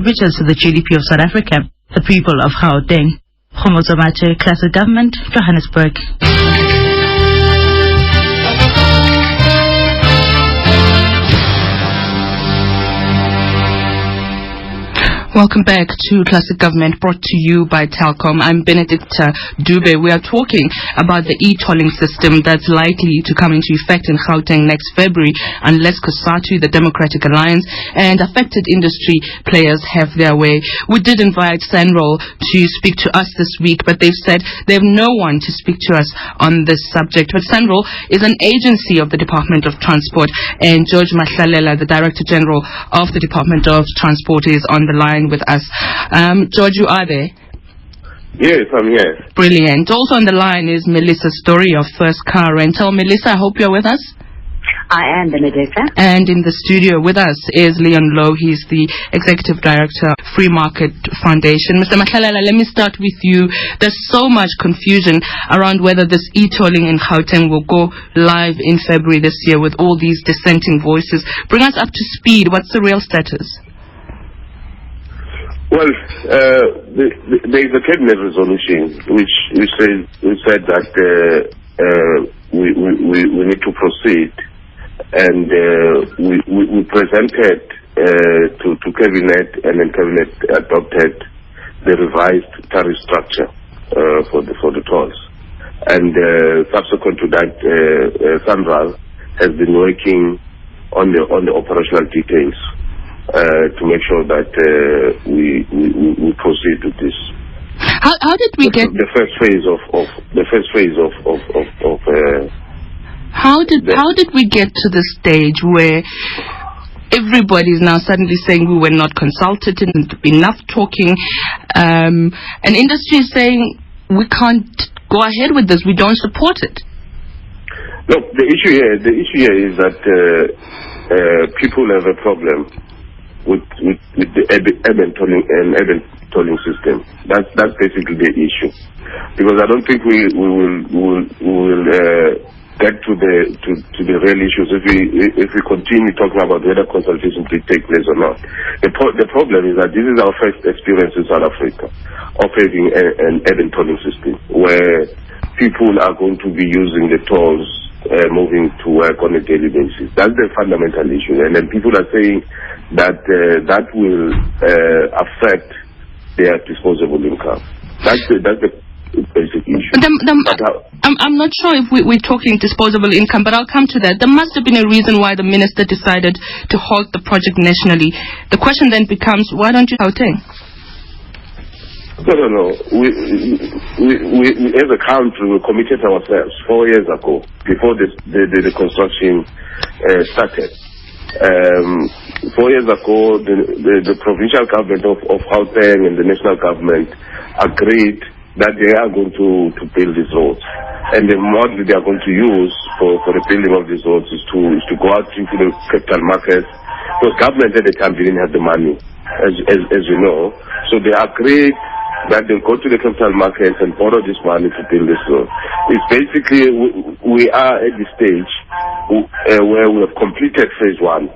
contributors to the GDP of South Africa, the people of Gauteng. Khomotsomache, Classic Government, Johannesburg. Welcome back to Classic Government, brought to you by Telkom. I'm Benedicta Dube. We are talking about the e-tolling system that's likely to come into effect in Gauteng next February unless COSATU, the Democratic Alliance, and affected industry players have their way. We did invite Sanral to speak to us this week, but they've said they have no one to speak to us on this subject. But Sanral is an agency of the Department of Transport, and George Mahlalela, the Director General of the Department of Transport, is on the line with us. George, you are there? Yes, I'm here. Brilliant. Also on the line is Melissa Storey of First Car Rental. Melissa, I hope you're with us. I am, Benedicta. And in the studio with us is Louw. He's the Executive Director of Free Market Foundation. Mr. Mahlalela, let me start with you. There's so much confusion around whether this e-tolling in Gauteng will go live in February this year with all these dissenting voices. Bring us up to speed. What's the real status? Well, there is a cabinet resolution which said that we need to proceed, and we presented to cabinet, and then cabinet adopted the revised tariff structure for the tolls, and subsequent to that, Sanral has been working on the operational details. To make sure that we proceed with this. How did we get the first phase of how did we get to the stage where everybody is now suddenly saying we were not consulted and enough talking, and industry is saying we can't go ahead with this, we don't support it? Look, the issue here is that people have a problem with the urban tolling system. That's basically the issue, because I don't think we will get to the real issues if we continue talking about whether consultation will take place or not. The problem is that this is our first experience in South Africa operating an urban tolling system where people are going to be using the tolls moving to work on a daily basis. That's the fundamental issue, and then people are saying that that will affect their disposable income. That's the basic issue. I'm not sure if we're talking disposable income, but I'll come to that. There must have been a reason why the minister decided to halt the project nationally. The question then becomes, why don't you Gauteng? No. We as a country, we committed ourselves 4 years ago, before the construction started. 4 years ago, the provincial government of Gauteng and the national government agreed that they are going to build these roads, and the model they are going to use for the building of these roads is to go out into the capital markets, because government at the time didn't have the money, as you know. So they agreed that they'll go to the capital markets and borrow this money to build this road. It's basically, we are at the stage where we have completed phase 1.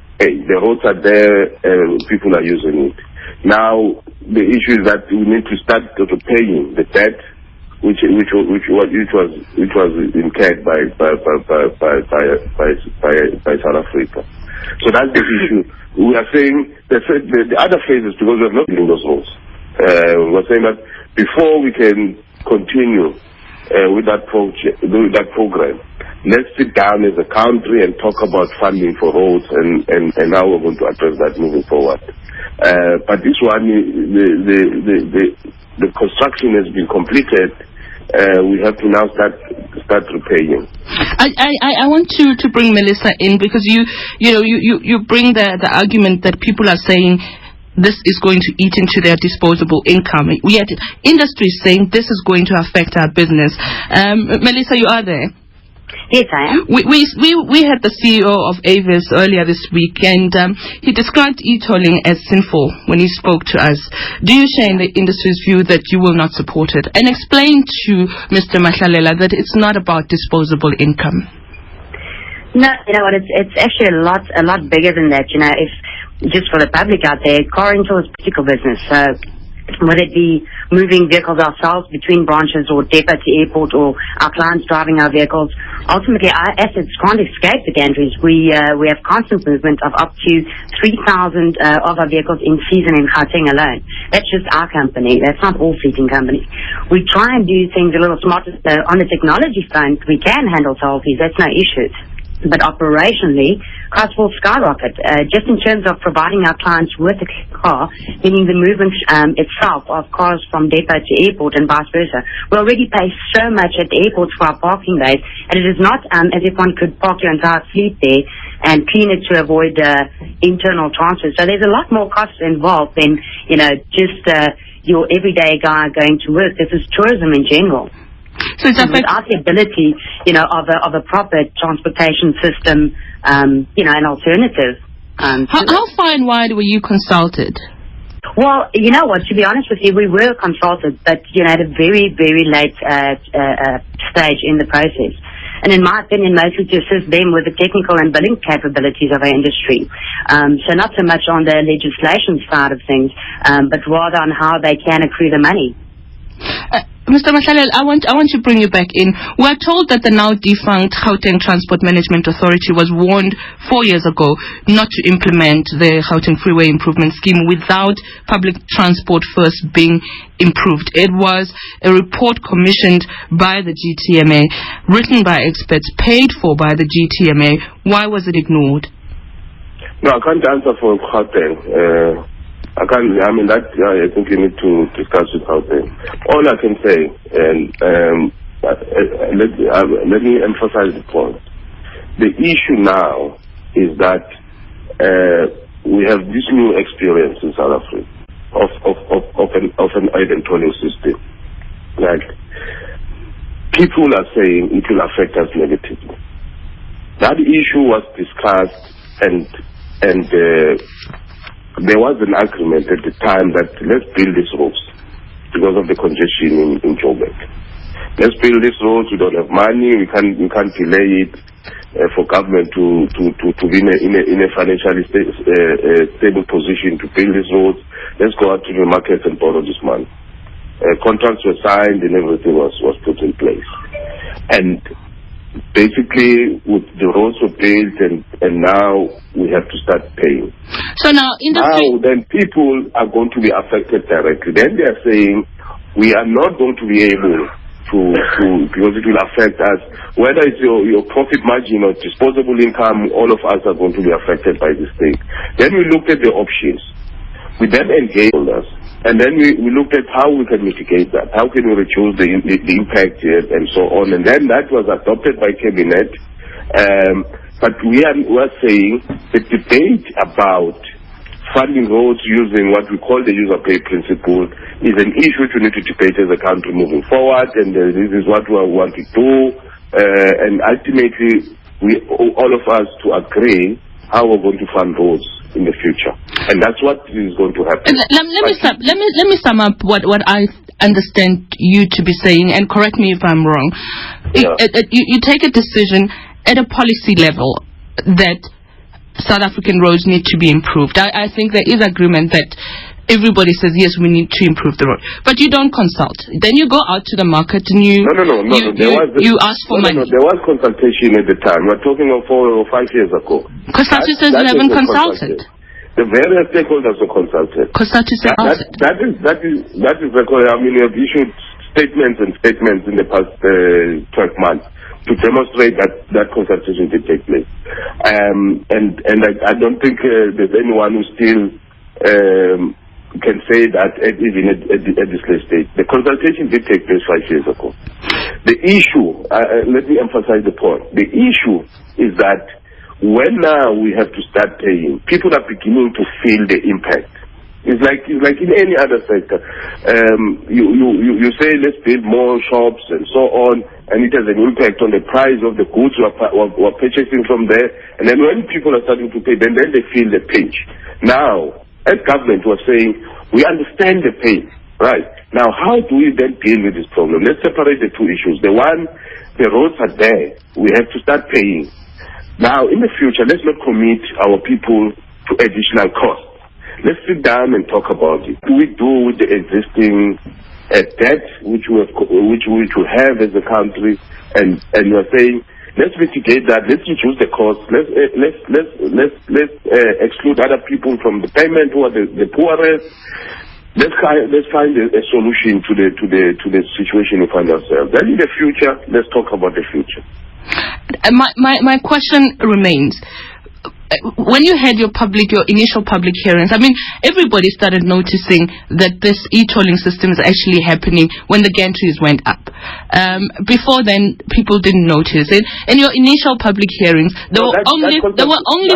The roads are there, people are using it. Now, the issue is that we need to start paying the debt which was incurred by South Africa. So that's the issue. We are saying the other phase is because we have not built those roads. We're saying that before we can continue with that program, let's sit down as a country and talk about funding for roads and how we're going to address that moving forward. But this one, the construction has been completed. We have to now start repaying. I want to bring Melissa in, because you bring the argument that people are saying this is going to eat into their disposable income. Yet industry is saying this is going to affect our business. Melissa, you are there? Yes, I am. We had the CEO of Avis earlier this week, and he described e-tolling as sinful when he spoke to us. Do you share in the industry's view that you will not support it? And explain to Mr. Mahlalela that it's not about disposable income. No, you know what? It's actually a lot bigger than that. You know, if just for the public out there, car rental is critical business. So whether it be moving vehicles ourselves between branches or depot to airport, or our clients driving our vehicles, ultimately our assets can't escape the gantries. We have constant movement of up to 3,000 of our vehicles in season in Gauteng alone. That's just our company. That's not all fleeting companies. We try and do things a little smarter. On the technology front, we can handle toll fees. That's no issue. But operationally, costs will skyrocket. Just in terms of providing our clients with a car, meaning the movement itself of cars from depot to airport and vice versa. We already pay so much at the airports for our parking bays, and it is not as if one could park your entire fleet there and clean it to avoid internal transfers. So there's a lot more costs involved than, just your everyday guy going to work. This is tourism in general. So it's without the ability, of a proper transportation system, an alternative. How far and wide were you consulted? Well, you know what, to be honest with you, we were consulted, but, at a very, very late stage in the process. And in my opinion, mostly to assist them with the technical and billing capabilities of our industry. So not so much on the legislation side of things, but rather on how they can accrue the money. Mr. Mahlalela, I want to bring you back in. We are told that the now defunct Gauteng Transport Management Authority was warned 4 years ago not to implement the Gauteng Freeway Improvement Scheme without public transport first being improved. It was a report commissioned by the GTMA, written by experts, paid for by the GTMA. Why was it ignored? No, I can't answer for Gauteng. I think you need to discuss with Gauteng. All I can say, and let me emphasize the point. The issue now is that we have this new experience in South Africa of an aid and tolling system. Like, people are saying it will affect us negatively. That issue was discussed, and there was an agreement at the time that let's build these roads because of the congestion in Joburg. Let's build these roads. We don't have money. We can't delay it for government to be in a financially stable position to build these roads. Let's go out to the market and borrow this money. Contracts were signed and everything was put in place. And basically, the roads were built, and now we have to start paying. So now, then people are going to be affected directly. Then they are saying we are not going to be able to because it will affect us. Whether it's your profit margin or disposable income, all of us are going to be affected by this thing. Then we looked at the options. We then engaged us. And then we looked at how we can mitigate that. How can we reduce the impact and so on. And then that was adopted by Cabinet. But we are saying the debate about funding roads using what we call the user pay principle is an issue which we need to debate as a country moving forward. And this is what we want to do. And ultimately, all of us to agree how we're going to fund roads in the future, and that's what is going to happen. Let me sum up what I understand you to be saying, and correct me if I'm wrong. Yeah. You take a decision at a policy level that South African roads need to be improved. I think there is agreement that everybody says yes, we need to improve the road, but you don't consult. Then you go out to the market and you ask for money. There was consultation at the time. We're talking of 4 or 5 years ago. Kosatu says you haven't consulted. The various stakeholders were consulted. Kosatu says that is required. I mean, we have issued statements in the past 12 months to demonstrate that consultation did take place. And I don't think there's anyone who still can say that even at this late stage. The consultation did take place 5 years ago. The issue, let me emphasize the point. The issue is that when now we have to start paying, people are beginning to feel the impact. It's like in any other sector. You say let's build more shops and so on, and it has an impact on the price of the goods we're purchasing from there. And then when people are starting to pay, then they feel the pinch. Now, as government was saying, we understand the pain, right? Now, how do we then deal with this problem? Let's separate the two issues. The one, the roads are there. We have to start paying. Now, in the future, let's not commit our people to additional costs. Let's sit down and talk about it. What do we do with the existing debt which we have as a country? And you are saying, let's mitigate that. Let's reduce the cost. Let's exclude other people from the payment who are the poorest. Let's find a solution to the situation we find ourselves. Then in the future, let's talk about the future. My question remains. When you had your initial public hearings, I mean, everybody started noticing that this e-tolling system is actually happening when the gantries went up. Before then, people didn't notice it. In your initial public hearings, there were only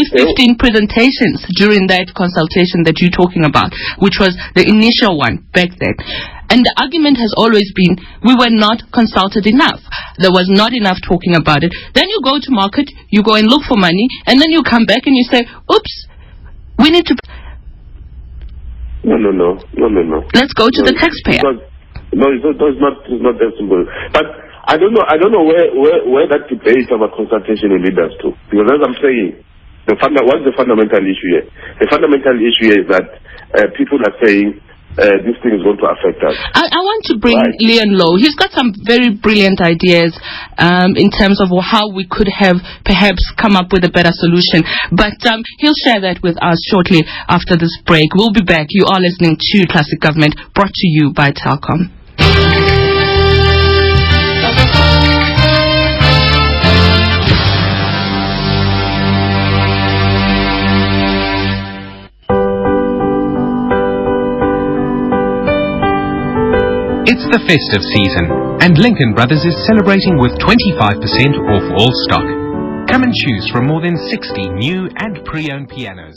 15 presentations during that consultation that you're talking about, which was the initial one back then. And the argument has always been, we were not consulted enough. There was not enough talking about it. Then you go to market, you go and look for money, and then you come back and you say, oops, we need to... No. Let's go to the taxpayer. It's not that simple. But I don't know where that debate about consultation will lead us to. Because as I'm saying, what's the fundamental issue here? The fundamental issue here is that people are saying, this thing is going to affect us. I want to bring Louw. He's got some very brilliant ideas in terms of how we could have perhaps come up with a better solution. But he'll share that with us shortly after this break. We'll be back. You are listening to Classic Government, brought to you by Telkom. It's the festive season, and Lincoln Brothers is celebrating with 25% off all stock. Come and choose from more than 60 new and pre-owned pianos.